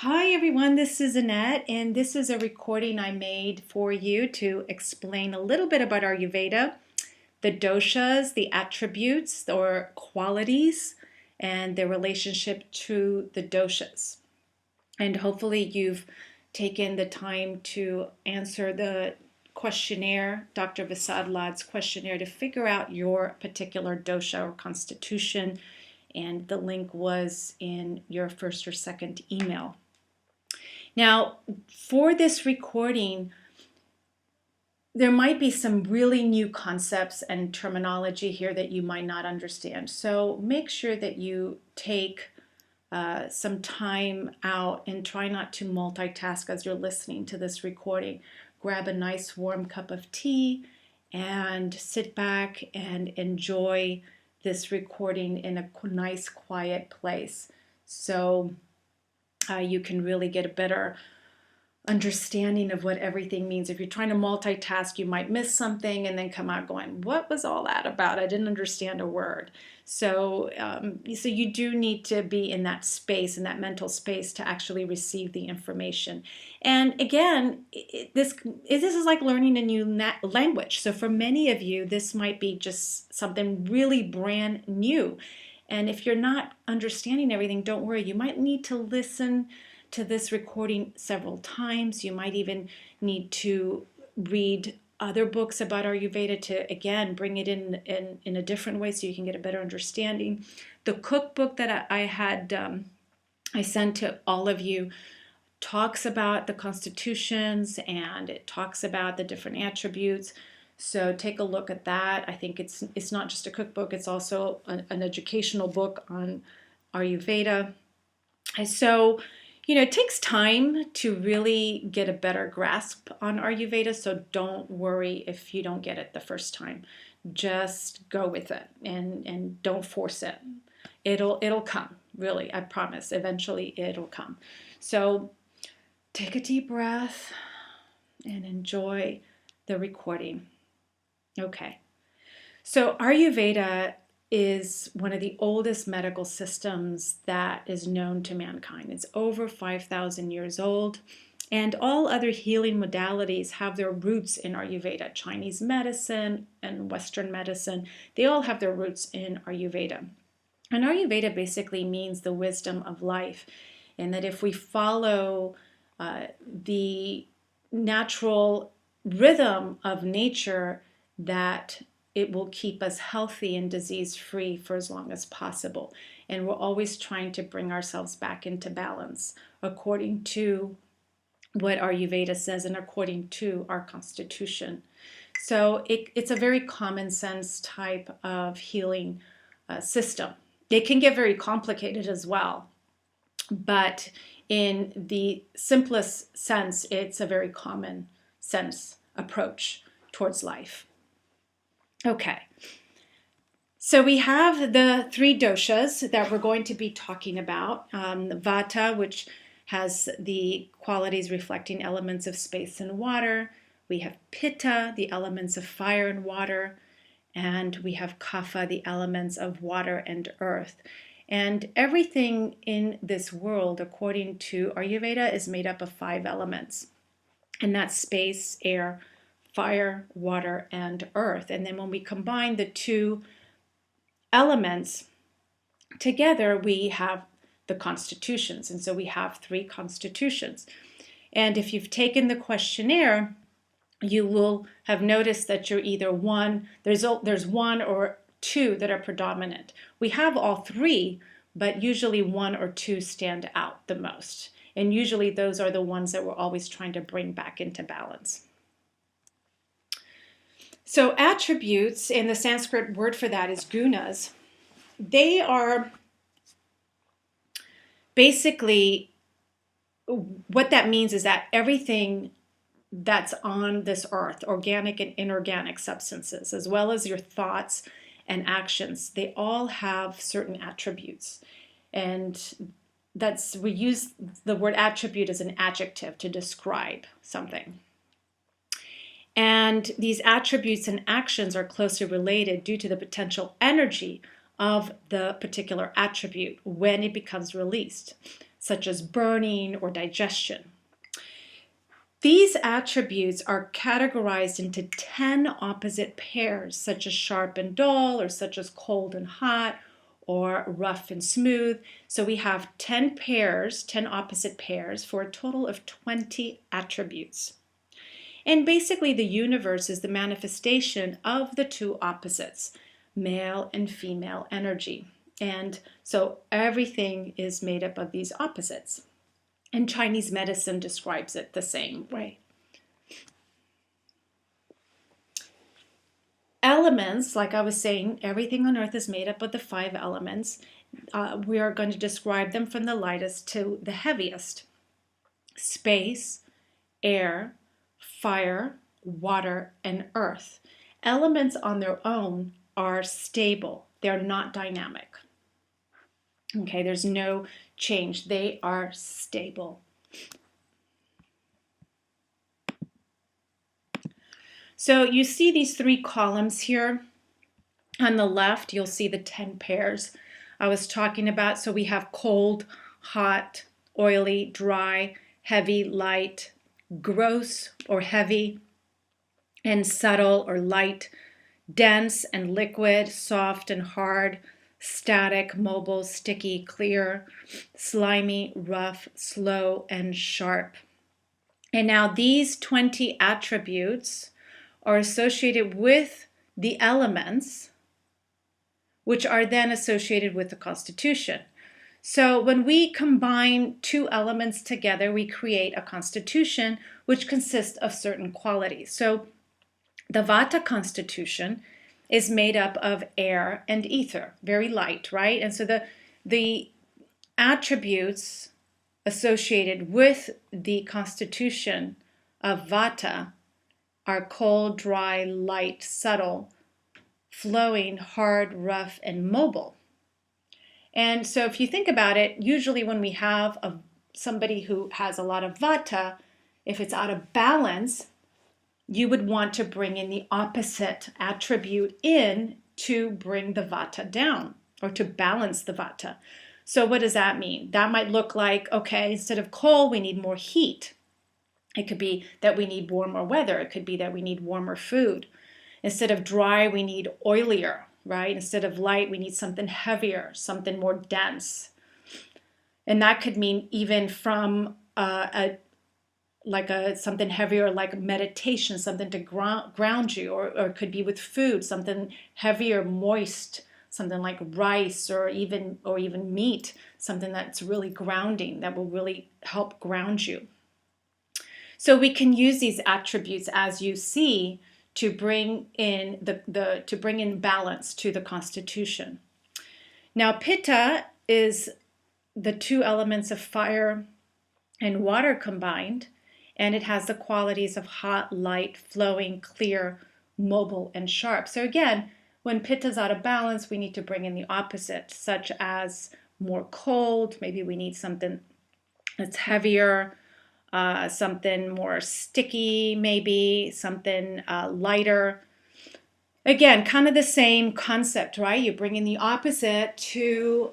Hi everyone, this is Annette, and this is a recording I made for you to explain a little bit about Ayurveda, the doshas, the attributes or qualities, and their relationship to the doshas. And hopefully you've taken the time to answer the questionnaire, Dr. Vasad Lad's questionnaire, to figure out your particular dosha or constitution, and the link was in your first or second email. Now, for this recording, there might be some really new concepts and terminology here that you might not understand. So make sure that you take some time out and try not to multitask as you're listening to this recording. Grab a nice warm cup of tea and sit back and enjoy this recording in a nice quiet place. So you can really get a better understanding of what everything means. If you're trying to multitask, you might miss something and then come out going, what was all that about? I didn't understand a word. So you do need to be in that space, in that mental space, to actually receive the information. And again, this is like learning a new language. So for many of you, this might be just something really brand new. And if you're not understanding everything, don't worry. You might need to listen to this recording several times. You might even need to read other books about Ayurveda to, again, bring it in a different way so you can get a better understanding. The cookbook that I sent to all of you talks about the constitutions, and it talks about the different attributes. So take a look at that. I think it's not just a cookbook, it's also an educational book on Ayurveda. And so, it takes time to really get a better grasp on Ayurveda, so don't worry if you don't get it the first time. Just go with it and don't force it. It'll come, really, I promise. Eventually it'll come. So take a deep breath and enjoy the recording. Okay, so Ayurveda is one of the oldest medical systems that is known to mankind. It's over 5,000 years old, and all other healing modalities have their roots in Ayurveda. Chinese medicine and Western medicine, they all have their roots in Ayurveda. And Ayurveda basically means the wisdom of life, and that if we follow the natural rhythm of nature, that it will keep us healthy and disease-free for as long as possible. And we're always trying to bring ourselves back into balance according to what Ayurveda says and according to our constitution. So it's a very common sense type of healing system. It can get very complicated as well, but in the simplest sense, it's a very common sense approach towards life. Okay, so we have the three doshas that we're going to be talking about. Vata, which has the qualities reflecting elements of space and water. We have Pitta, the elements of fire and water. And we have Kapha, the elements of water and earth. And everything in this world, according to Ayurveda, is made up of 5 elements. And that's space, air, fire, water, and earth. And then when we combine the 2 elements together, we have the constitutions. And so we have 3 constitutions. And if you've taken the questionnaire, you will have noticed that you're either there's 1 or 2 that are predominant. We have all 3, but usually 1 or 2 stand out the most. And usually those are the ones that we're always trying to bring back into balance. So attributes, and the Sanskrit word for that is gunas, they are basically, what that means is that everything that's on this earth, organic and inorganic substances, as well as your thoughts and actions, they all have certain attributes. And we use the word attribute as an adjective to describe something. And these attributes and actions are closely related due to the potential energy of the particular attribute when it becomes released. such as burning or digestion. These attributes are categorized into 10 opposite pairs, such as sharp and dull, or such as cold and hot, or rough and smooth. So we have 10 pairs, 10 opposite pairs, for a total of 20 attributes. And basically the universe is the manifestation of the two opposites, male and female energy. And so everything is made up of these opposites. And Chinese medicine describes it the same way. Elements, like I was saying, everything on earth is made up of the 5 elements. We are going to describe them from the lightest to the heaviest. Space, air, fire, water, and earth. Elements on their own are stable. They're not dynamic. Okay, there's no change. They are stable. So you see these 3 columns here. On the left, you'll see the 10 pairs I was talking about. So we have cold, hot, oily, dry, heavy, light, gross or heavy, and subtle or light, dense and liquid, soft and hard, static, mobile, sticky, clear, slimy, rough, slow, and sharp. And now these 20 attributes are associated with the elements, which are then associated with the constitution. So when we combine 2 elements together, we create a constitution which consists of certain qualities. So the Vata constitution is made up of air and ether, very light, right? And so the attributes associated with the constitution of Vata are cold, dry, light, subtle, flowing, hard, rough, and mobile. And so if you think about it, usually when we have somebody who has a lot of Vata, if it's out of balance, you would want to bring in the opposite attribute in to bring the Vata down or to balance the Vata. So what does that mean? That might look like, okay, instead of cold, we need more heat. It could be that we need warmer weather. It could be that we need warmer food. Instead of dry, we need oilier, right? Instead of light, we need something heavier, something more dense. And that could mean even from something heavier like meditation, something to ground you, or it could be with food, something heavier, moist, something like rice or even meat, something that's really grounding, that will really help ground you. So we can use these attributes, as you see, to bring in to bring in balance to the constitution. Now Pitta is the 2 elements of fire and water combined, and it has the qualities of hot, light, flowing, clear, mobile, and sharp. So again, when Pitta is out of balance, we need to bring in the opposite, such as more cold. Maybe we need something that's heavier, something more sticky, maybe something lighter. Again, kind of the same concept, right? You bring in the opposite to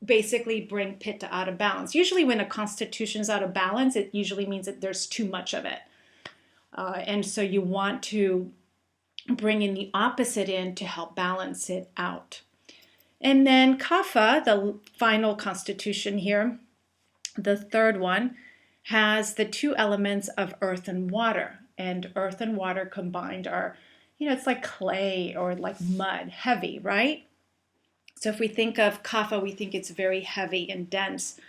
basically bring Pitta out of balance. Usually when a constitution is out of balance, it usually means that there's too much of it. And so you want to bring in the opposite in to help balance it out. And then Kapha, the final constitution here, the 3rd one, has the 2 elements of earth and water. And earth and water combined are, it's like clay or like mud, heavy, right? So if we think of Kapha, we think it's very heavy and dense.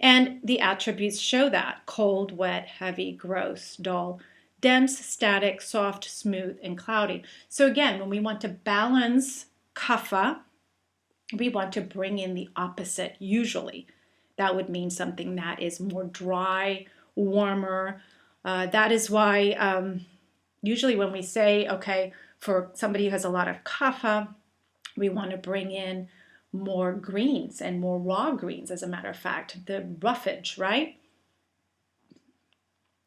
And the attributes show that: cold, wet, heavy, gross, dull, dense, static, soft, smooth, and cloudy. So again, when we want to balance Kapha, we want to bring in the opposite usually. That would mean something that is more dry, warmer. That is why usually when we say, okay, for somebody who has a lot of Kapha, we want to bring in more greens and more raw greens, as a matter of fact, the roughage, right?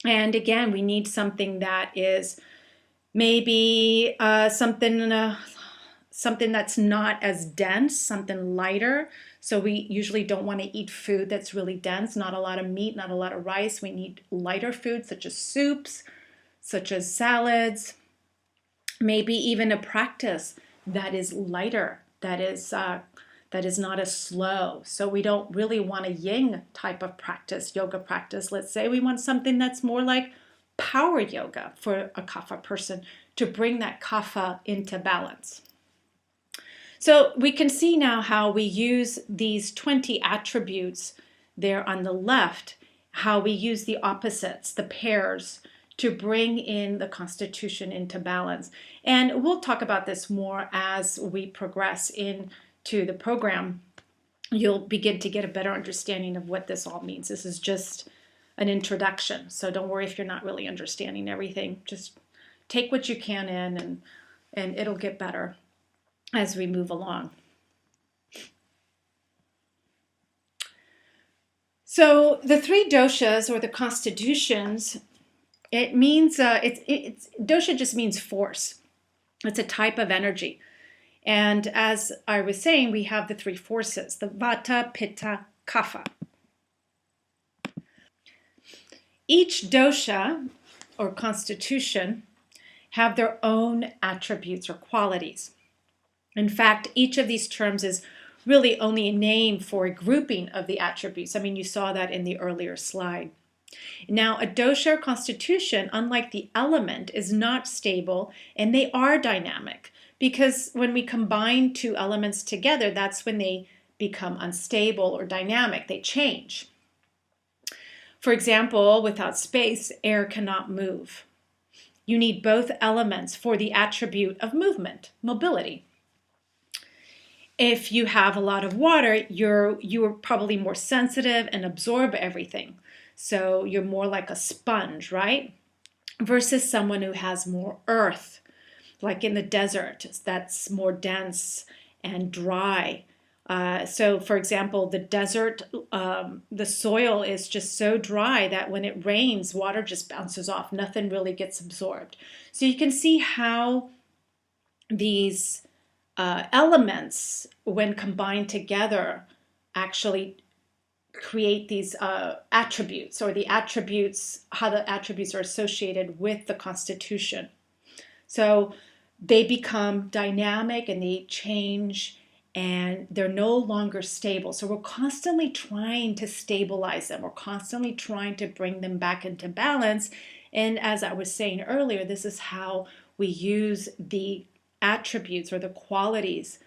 And again, we need something that is maybe something something that's not as dense, something lighter. So we usually don't want to eat food that's really dense, not a lot of meat, not a lot of rice. We need lighter foods such as soups, such as salads, maybe even a practice that is lighter, that is not as slow. So we don't really want a yin type of practice, yoga practice. Let's say we want something that's more like power yoga for a kapha person to bring that kapha into balance. So we can see now how we use these 20 attributes there on the left, how we use the opposites, the pairs, to bring in the constitution into balance. And we'll talk about this more as we progress into the program. You'll begin to get a better understanding of what this all means. This is just an introduction, so don't worry if you're not really understanding everything. Just take what you can in, and it'll get better as we move along. So the three doshas, or the constitutions, it means dosha just means force. It's a type of energy. And as I was saying, we have the three forces, the vata, pitta, kapha. Each dosha or constitution have their own attributes or qualities. In fact, each of these terms is really only a name for a grouping of the attributes. I mean, you saw that in the earlier slide. Now, a dosha or constitution, unlike the element, is not stable, and they are dynamic, because when we combine two elements together, that's when they become unstable or dynamic. They change. For example, without space, air cannot move. You need both elements for the attribute of movement, mobility. If you have a lot of water, you are probably more sensitive and absorb everything. So you're more like a sponge, right? Versus someone who has more earth, like in the desert, that's more dense and dry. So for example, the desert, the soil is just so dry that when it rains, water just bounces off. Nothing really gets absorbed. So you can see how these elements, when combined together, actually create these attributes, or the attributes, how the attributes are associated with the constitution. So they become dynamic and they change, and they're no longer stable. So we're constantly trying to stabilize them. We're constantly trying to bring them back into balance. And as I was saying earlier, this is how we use the attributes or the qualities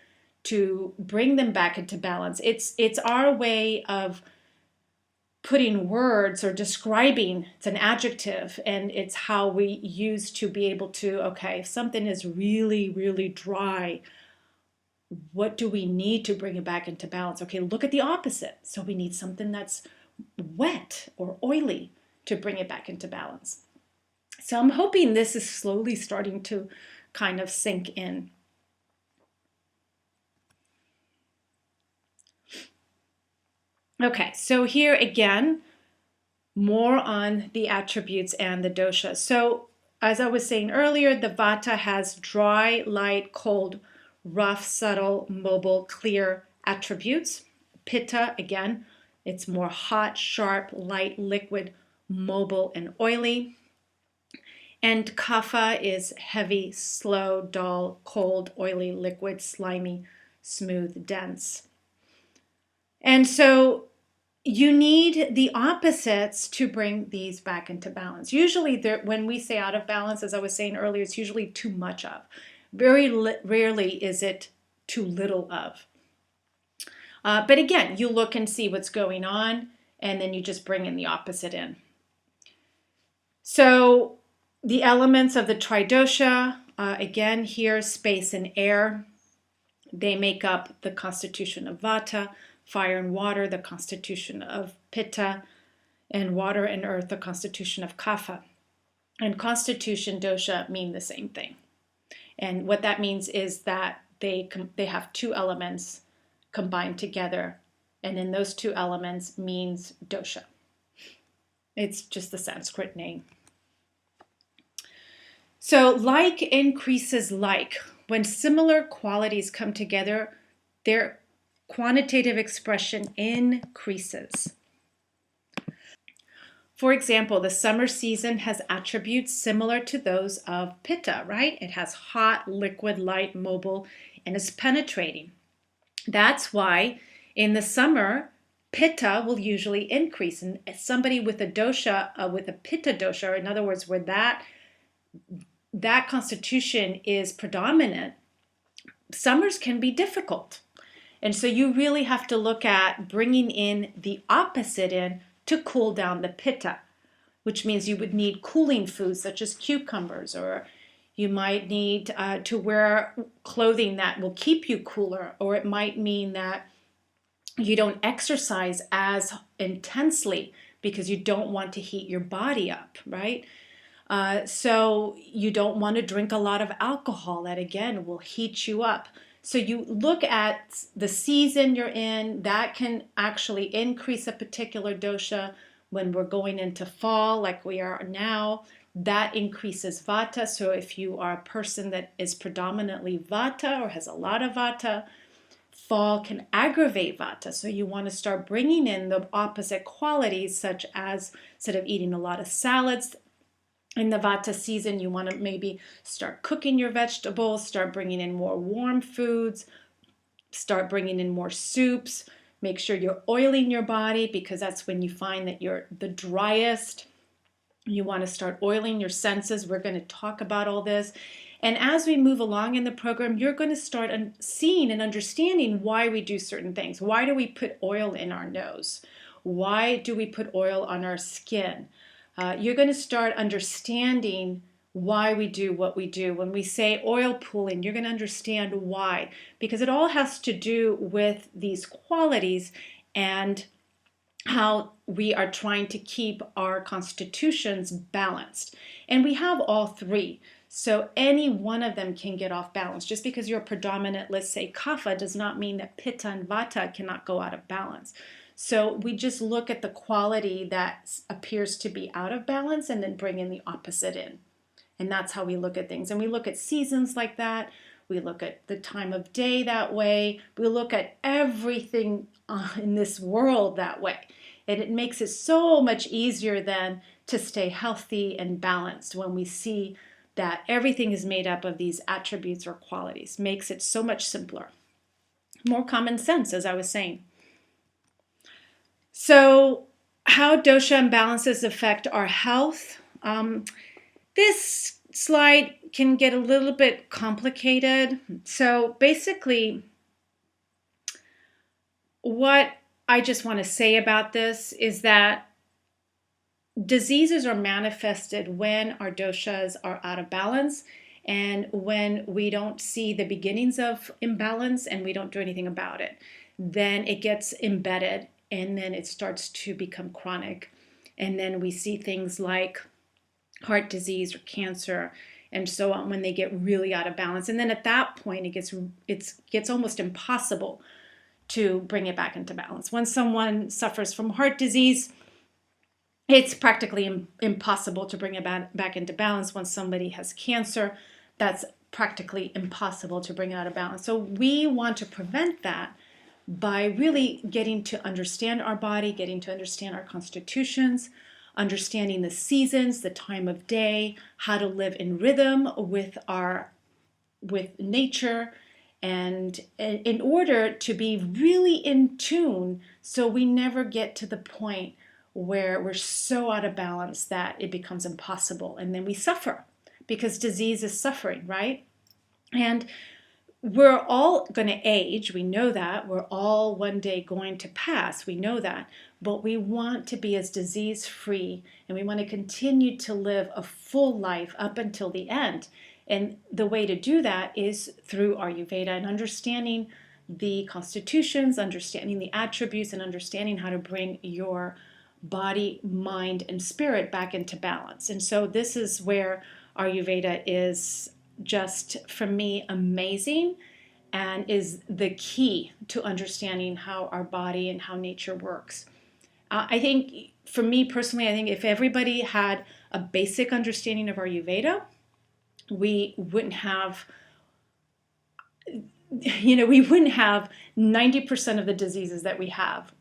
to bring them back into balance. It's our way of putting words or describing, it's an adjective, and it's how we use to be able to, okay, if something is really, really dry, what do we need to bring it back into balance? Okay, look at the opposite. So we need something that's wet or oily to bring it back into balance. So I'm hoping this is slowly starting to kind of sink in. Okay, so here again, more on the attributes and the doshas. So as I was saying earlier, the vata has dry, light, cold, rough, subtle, mobile, clear attributes. Pitta, again, it's more hot, sharp, light, liquid, mobile, and oily. And kapha is heavy, slow, dull, cold, oily, liquid, slimy, smooth, dense. And so you need the opposites to bring these back into balance. Usually when we say out of balance, as I was saying earlier, it's usually too much of. Very rarely is it too little of. But again, you look and see what's going on, and then you just bring in the opposite in. So the elements of the tridosha, again here, space and air, they make up the constitution of vata. Fire and water, the constitution of pitta, and water and earth, the constitution of kapha. And constitution, dosha mean the same thing. And what that means is that they have two elements combined together, and then those two elements means dosha. It's just the Sanskrit name. So like increases like. when similar qualities come together, their quantitative expression increases. For example, the summer season has attributes similar to those of Pitta, right? It has hot, liquid, light, mobile, and is penetrating. That's why in the summer, Pitta will usually increase. And somebody with a dosha, with a Pitta dosha, or in other words, where that constitution is predominant, summers can be difficult. And so you really have to look at bringing in the opposite in to cool down the Pitta, which means you would need cooling foods such as cucumbers, or you might need to wear clothing that will keep you cooler, or it might mean that you don't exercise as intensely because you don't want to heat your body up, right? So you don't want to drink a lot of alcohol. That again will heat you up. So you look at the season you're in, that can actually increase a particular dosha. When we're going into fall, like we are now, that increases vata. So if you are a person that is predominantly vata or has a lot of vata, fall can aggravate vata. So you want to start bringing in the opposite qualities, such as instead of eating a lot of salads, in the vata season, you want to maybe start cooking your vegetables, start bringing in more warm foods, start bringing in more soups. Make sure you're oiling your body because that's when you find that you're the driest. You want to start oiling your senses. We're going to talk about all this. And as we move along in the program, you're going to start seeing and understanding why we do certain things. Why do we put oil in our nose? Why do we put oil on our skin? You're going to start understanding why we do what we do. When we say oil pulling, you're going to understand why, because it all has to do with these qualities and how we are trying to keep our constitutions balanced. And we have all three. So any one of them can get off balance. Just because you're predominant, let's say kapha, does not mean that pitta and vata cannot go out of balance. So we just look at the quality that appears to be out of balance and then bring in the opposite in. And that's how we look at things. And we look at seasons like that. We look at the time of day that way. We look at everything in this world that way. And it makes it so much easier then to stay healthy and balanced when we see that everything is made up of these attributes or qualities. Makes it so much simpler. More common sense, as I was saying. So how dosha imbalances affect our health? This slide can get a little bit complicated. So basically, what I just want to say about this is that diseases are manifested when our doshas are out of balance and when we don't see the beginnings of imbalance and we don't do anything about it. Then it gets embedded and then it starts to become chronic. And then we see things like heart disease or cancer and so on when they get really out of balance. And then at that point, it gets almost impossible to bring it back into balance. When someone suffers from heart disease, it's practically impossible to bring it back into balance. When somebody has cancer, that's practically impossible to bring it out of balance. So we want to prevent that by really getting to understand our body, getting to understand our constitutions, understanding the seasons, the time of day, how to live in rhythm with nature, and in order to be really in tune so we never get to the point where we're so out of balance that it becomes impossible and then we suffer, because disease is suffering, right? And we're all going to age, we know that. We're all one day going to pass, we know that. But we want to be as disease-free and we want to continue to live a full life up until the end. And the way to do that is through Ayurveda and understanding the constitutions, understanding the attributes, and understanding how to bring your body, mind, and spirit back into balance. And so this is where Ayurveda is just, for me, amazing and is the key to understanding how our body and how nature works. I think, for me personally, I think if everybody had a basic understanding of Ayurveda, we wouldn't have we wouldn't have 90% of the diseases that we have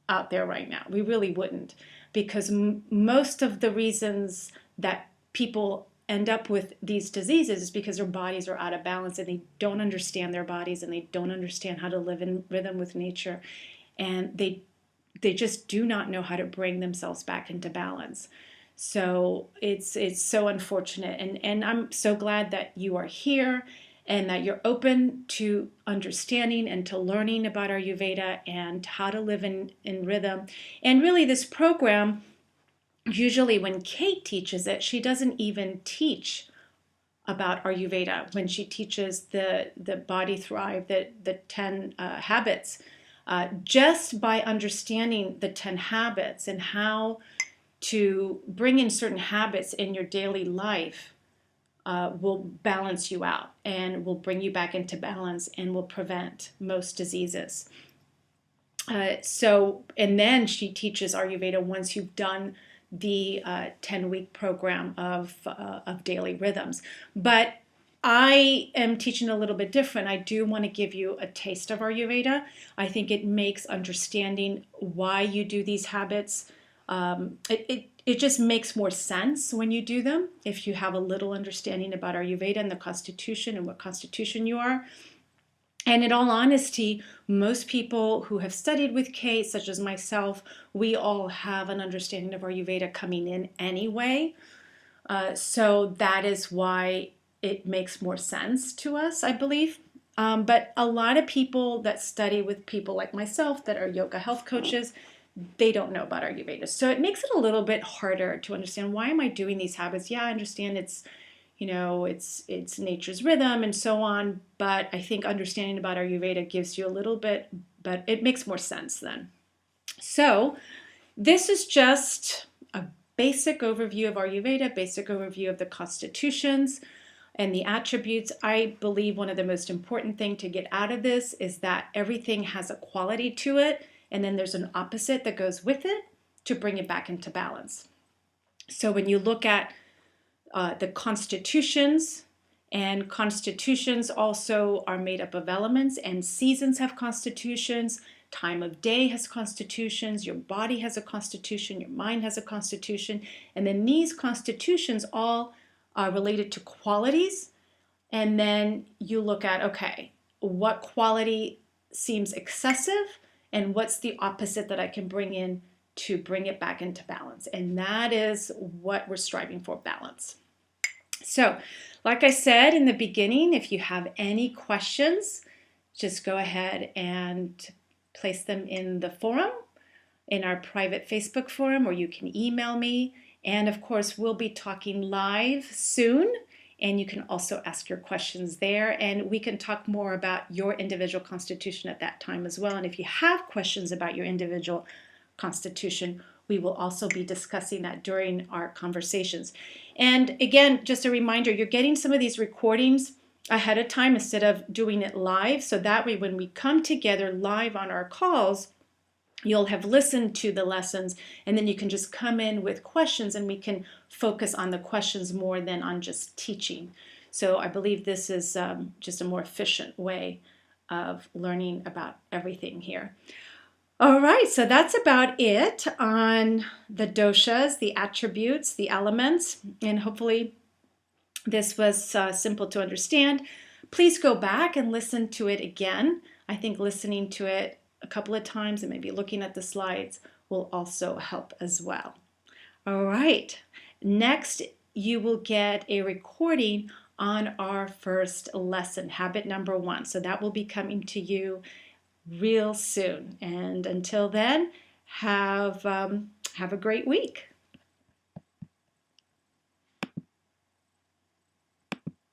out there right now. We really wouldn't, because most of the reasons that people end up with these diseases is because their bodies are out of balance and they don't understand their bodies and they don't understand how to live in rhythm with nature, and they just do not know how to bring themselves back into balance. So it's so unfortunate, and I'm so glad that you are here and that you're open to understanding and to learning about Ayurveda and how to live in rhythm. And really, this program, usually when Kate teaches it, she doesn't even teach about Ayurveda when she teaches the Body Thrive, the 10 habits. Just by understanding the 10 habits and how to bring in certain habits in your daily life will balance you out and will bring you back into balance and will prevent most diseases. And then she teaches Ayurveda once you've done the 10-week program of daily rhythms. But I am teaching a little bit different. I do want to give you a taste of Ayurveda. I think it makes understanding why you do these habits. It just makes more sense when you do them if you have a little understanding about Ayurveda and the constitution and what constitution you are. And in all honesty, most people who have studied with Kate, such as myself, we all have an understanding of Ayurveda coming in anyway. So that is why it makes more sense to us, I believe. But a lot of people that study with people like myself that are yoga health coaches, they don't know about Ayurveda. So it makes it a little bit harder to understand, why am I doing these habits? Yeah, I understand it's nature's rhythm and so on, but I think understanding about Ayurveda gives you a little bit, but it makes more sense then. So this is just a basic overview of Ayurveda, basic overview of the constitutions and the attributes. I believe one of the most important thing to get out of this is that everything has a quality to it, and then there's an opposite that goes with it to bring it back into balance. So when you look at the constitutions, and constitutions also are made up of elements, and seasons have constitutions, time of day has constitutions, your body has a constitution, your mind has a constitution, and then these constitutions all are related to qualities. And then you look at, okay, what quality seems excessive and what's the opposite that I can bring in to bring it back into balance. And that is what we're striving for, balance. So, like I said in the beginning, if you have any questions, just go ahead and place them in the forum, in our private Facebook forum, or you can email me. And of course, we'll be talking live soon, and you can also ask your questions there, and we can talk more about your individual constitution at that time as well. And if you have questions about your individual constitution, we will also be discussing that during our conversations. And again, just a reminder, you're getting some of these recordings ahead of time instead of doing it live. So that way, when we come together live on our calls, you'll have listened to the lessons, and then you can just come in with questions, and we can focus on the questions more than on just teaching. So I believe this is just a more efficient way of learning about everything here. All right, so that's about it on the doshas, the attributes, the elements, and hopefully this was simple to understand. Please go back and listen to it again. I think listening to it a couple of times and maybe looking at the slides will also help as well. All right, next you will get a recording on our first lesson, habit number 1. So that will be coming to you real soon. And until then, have a great week.